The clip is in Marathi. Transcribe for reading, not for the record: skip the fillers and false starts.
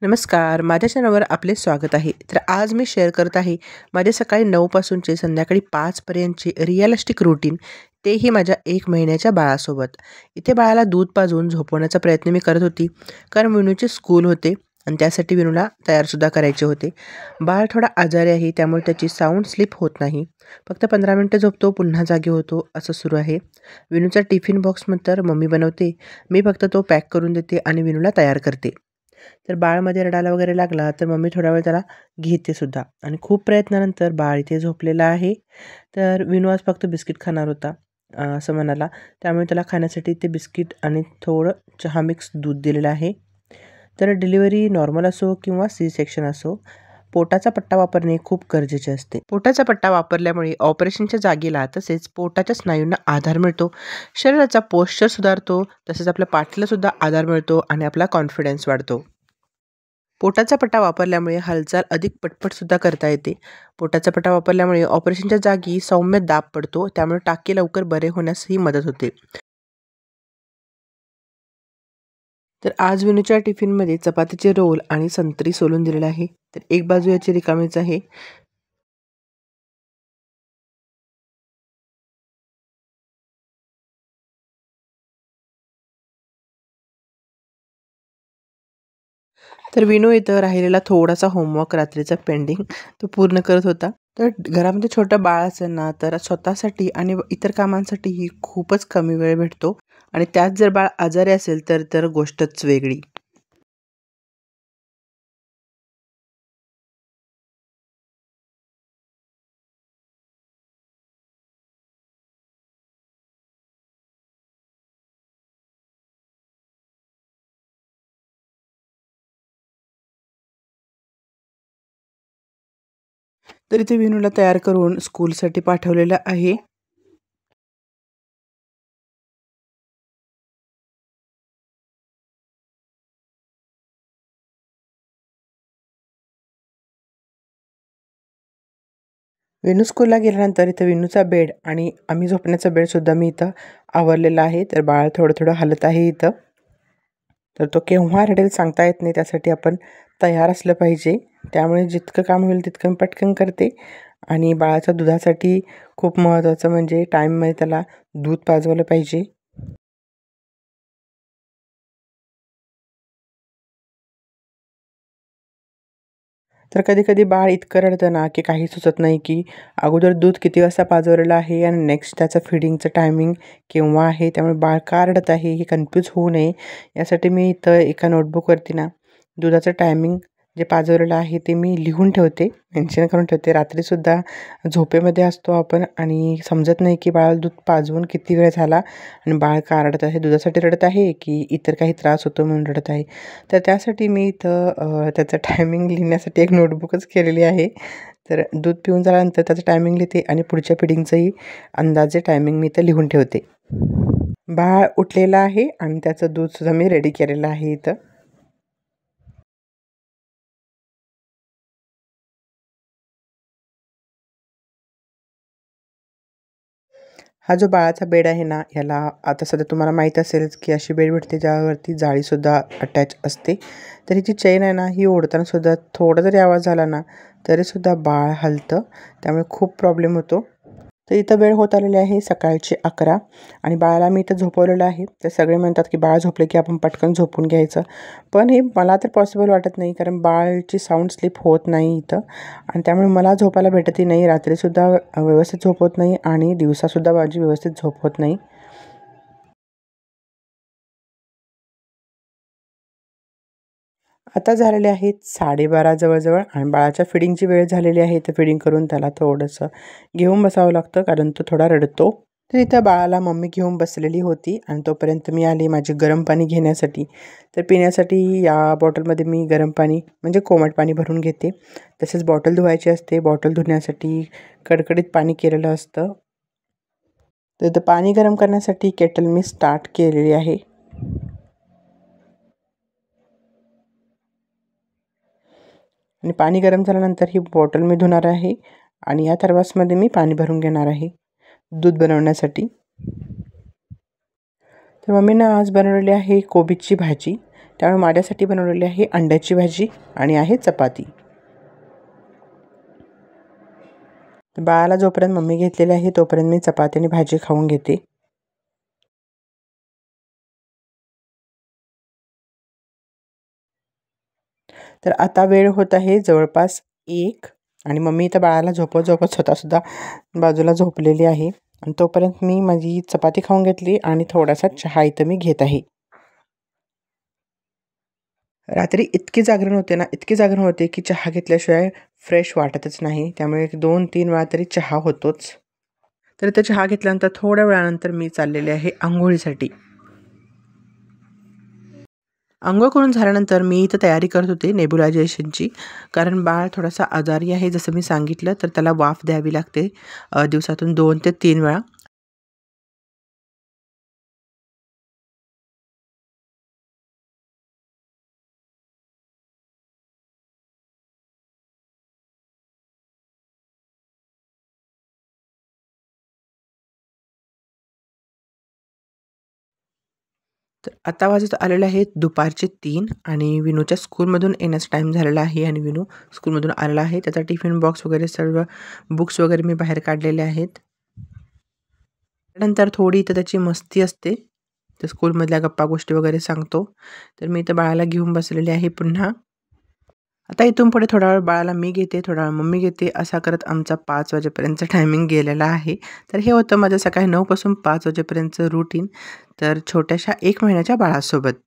नमस्कार, माझ्या चॅनलवर आपले स्वागत आहे. तर आज मी शेअर करत आहे माझे सकाळी 9 पासूनचे संध्याकाळी 5 पर्यंतचे रिअलिस्टिक रूटीन, तेही माझ्या 1 महिन्याच्या बाळासोबत. इथे बाळाला दूध पाजून झोपवण्याचा प्रयत्न मी करत होती, कारण विनूचे स्कूल होते आणि त्यासाठी विनूला तयारसुद्धा करायचे होते. बाळ थोडा आजारी आहे, त्यामुळे त्याची साऊंड स्लीप होत नाही. फक्त 15 मिनिटं झोपतो, पुन्हा जागी होतो, असं सुरू आहे. विनूचा टिफिन बॉक्स तर मम्मी बनवते, मी फक्त तो पॅक करून देते आणि विनूला तयार करते. तर बाळ मध्ये रडायला वगैरे लागला तर मम्मी थोडा वेळ त्याला घेते सुद्धा आणि खूप प्रयत्नानंतर बाळ इथे झोपलेला आहे. तर विनू आज फक्त बिस्किट खाणार होता असं म्हणाला. त्यामुळे त्याला खाण्यासाठी ते बिस्किट आणि थोडं चहा मिक्स दूध दिलेलं आहे. तर डिलिव्हरी नॉर्मल असो किंवा सी सेक्शन असो, पोटाचा पट्टा वापरणे खूप गरजेचे असते. पोटाचा पट्टा वापरल्यामुळे ऑपरेशनच्या जागेला तसेच पोटाच्या स्नायूंना आधार मिळतो, शरीराचा पोश्चर सुधारतो, तसेच आपल्या पाठीला सुद्धा आधार मिळतो आणि आपला कॉन्फिडन्स वाढतो. पोटाचा पट्टा वापरल्यामुळे हालचाल अधिक पटपटसुद्धा करता येते. पोटाचा पट्टा वापरल्यामुळे ऑपरेशनच्या जागी सौम्य दाब पडतो, त्यामुळे टाके लवकर बरे होण्यासही मदत होते. तर आज विनूच्या टिफिनमध्ये चपातीचे रोल आणि संत्री सोलून दिलेलं आहे. तर एक बाजू याची रिकामीच आहे. तर विनू इथं राहिलेला थोडासा होमवर्क रात्रीचा पेंडिंग तो पूर्ण करत होता. तर घरामध्ये छोटं बाळ असेल ना, तर स्वतःसाठी आणि इतर कामांसाठीही खूपच कमी वेळ भेटतो आणि त्यात जर बाळ आजारी असेल तर तर गोष्टच वेगळी. तर इथे विनूला तयार करून स्कूलसाठी पाठवलेलं आहे. वेणू स्कूलला गेल्यानंतर इथं विनूचा बेड आणि आम्ही झोपण्याचा बेडसुद्धा मी इथं आवरलेला आहे. तर बाळ थोडं थोडं हलत आहे इथं. तर तो केव्हा रडेल सांगता येत नाही, त्यासाठी आपण तयार असलं पाहिजे. त्यामुळे जितकं काम होईल तितकं मी पटकन करते. आणि बाळाच्या दुधासाठी खूप महत्त्वाचं म्हणजे टाईममध्ये त्याला दूध पाजवलं पाहिजे. तर कधी-कधी बाळ इतकं रडतं ना, की काही सुचत नाही, की अगोदर दूध किती वाजता पाजवलेलं आहे आणि नेक्स्ट त्याचं फीडिंगचं टायमिंग केव्हा आहे. त्यामुळे बाळ का रडत आहे हे कन्फ्यूज होऊ नये, यासाठी मी इथं एका नोटबुकवरती ना दुधाचं टायमिंग जे पाजवलेलं आहे ते मी लिहून ठेवते, मेन्शन करून ठेवते. रात्रीसुद्धा झोपेमध्ये असतो आपण आणि समजत नाही, की बाळाला दूध पाजवून किती वेळ झाला आणि बाळ का रडत आहे, दुधासाठी रडत आहे, की इतर काही त्रास होतो म्हणून रडत आहे. तर त्यासाठी मी इथं त्याचं टायमिंग लिहिण्यासाठी एक नोटबुकच केलेली आहे. तर दूध पिऊन झाल्यानंतर त्याचं टायमिंग लिहिते आणि पुढच्या फिडिंगचंही अंदाजे टायमिंग मी इथं लिहून ठेवते. बाळ उठलेलं आहे आणि त्याचं दूधसुद्धा मी रेडी केलेलं आहे इथं. हा जो बाळाचा बेड आहे ना, ह्याला आता सध्या तुम्हाला माहीत असेलच, की अशी बेड भेटते ज्यावरती जाळीसुद्धा अटॅच असते. तर ही जी चेन आहे ना, ही ओढतानासुद्धा थोडा जरी आवाज झाला ना, तरीसुद्धा बाळ हलतं. त्यामुळे खूप प्रॉब्लेम होतो. तर इथं वेळ होत आलेली आहे सकाळचे 11 आणि बाळाला मी इथं झोपवलेलं आहे. तर सगळे म्हणतात, की बाळ झोपले की आपण पटकन झोपून घ्यायचं. पण हे मला तर पॉसिबल वाटत नाही, कारण बाळची साऊंड स्लीप होत नाही इथं आणि त्यामुळे मला झोपायला भेटतही नाही. रात्रीसुद्धा व्यवस्थित झोप होत नाही आणि दिवसासुद्धा माझी व्यवस्थित झोप होत नाही. आता झालेले आहेत 12:30 जवळ-जवळ आणि बाळाच्या फिडिंगची वेळ झालेली आहे. तर फिडिंग करून त्याला थोडंसं घेऊन बसावं लागतं, कारण तो थोडा रडतो. तर इथं बाळाला मम्मी घेऊन बसलेली होती आणि तोपर्यंत मी आली माझे गरम पाणी घेण्यासाठी. तर पिण्यासाठी या बॉटलमध्ये मी गरम पाणी म्हणजे कोमट पाणी भरून घेते. तसेच बॉटल धुवायची असते. बॉटल धुण्यासाठी कडकडीत पाणी केलेलं असतं. तर इथं पाणी गरम करण्यासाठी केटल मी स्टार्ट केलेली आहे. आणि पाणी गरम झाल्यानंतर ही बॉटल मी धुणार आहे आणि या थर्मासमध्ये मी पाणी भरून घेणार आहे दूध बनवण्यासाठी. तर मम्मीनं आज बनवलेली आहे कोबीची भाजी. त्यामुळे माझ्यासाठी बनवलेली आहे अंड्याची भाजी आणि आहे चपाती. बाळाला जोपर्यंत मम्मी घेतलेली आहे तोपर्यंत मी चपाती आणि भाजी खाऊन घेते. तर आता वेळ होत आहे जवळपास 1 आणि मम्मी इथं बाळाला झोपवत स्वतःसुद्धा बाजूला झोपलेली आहे. आणि तोपर्यंत मी माझी चपाती खाऊन घेतली आणि थोडासा चहा इथं मी घेत आहे. रात्री इतकी जागरण होते ना, इतकी जागरण होते की चहा घेतल्याशिवाय फ्रेश वाटतच नाही. त्यामुळे 2-3 वेळा तरी चहा होतोच. तर ते चहा घेतल्यानंतर थोड्या वेळानंतर मी चाललेले आहे अंघोळीसाठी. अंघोळ करून झाल्यानंतर मी इथं तयारी करत होते नेब्युलायझेशनची. कारण बाळ थोडासा आजारी आहे जसं मी सांगितलं, तर त्याला वाफ द्यावी लागते दिवसातून 2 ते 3 वेळा. तर आता वाजत आलेले आहेत दुपारचे 3 आणि विनूच्या स्कूलमधून येण्याचा टाईम झालेला आहे आणि विनू स्कूलमधून आलेला आहे. त्याचा टिफिन बॉक्स वगैरे सर्व बुक्स वगैरे मी बाहेर काढलेले आहेत. त्यानंतर थोडी इथं त्याची मस्ती असते. तर स्कूलमधल्या गप्पा गोष्टी वगैरे सांगतो. तर मी इथं बाळाला घेऊन बसलेली आहे पुन्हा. आता इथून पुढे थोडा वेळ बाळाला मी घेते, थोडा वेळ मम्मी घेते, असा करत आमचा 5 वाजेपर्यंतचा टायमिंग गेलेला आहे. तर हे होतं माझं सकाळी 9 पासून 5 वाजेपर्यंतचं रुटीन. तर छोट्याशा 1 महिन्याच्या बाळासोबत.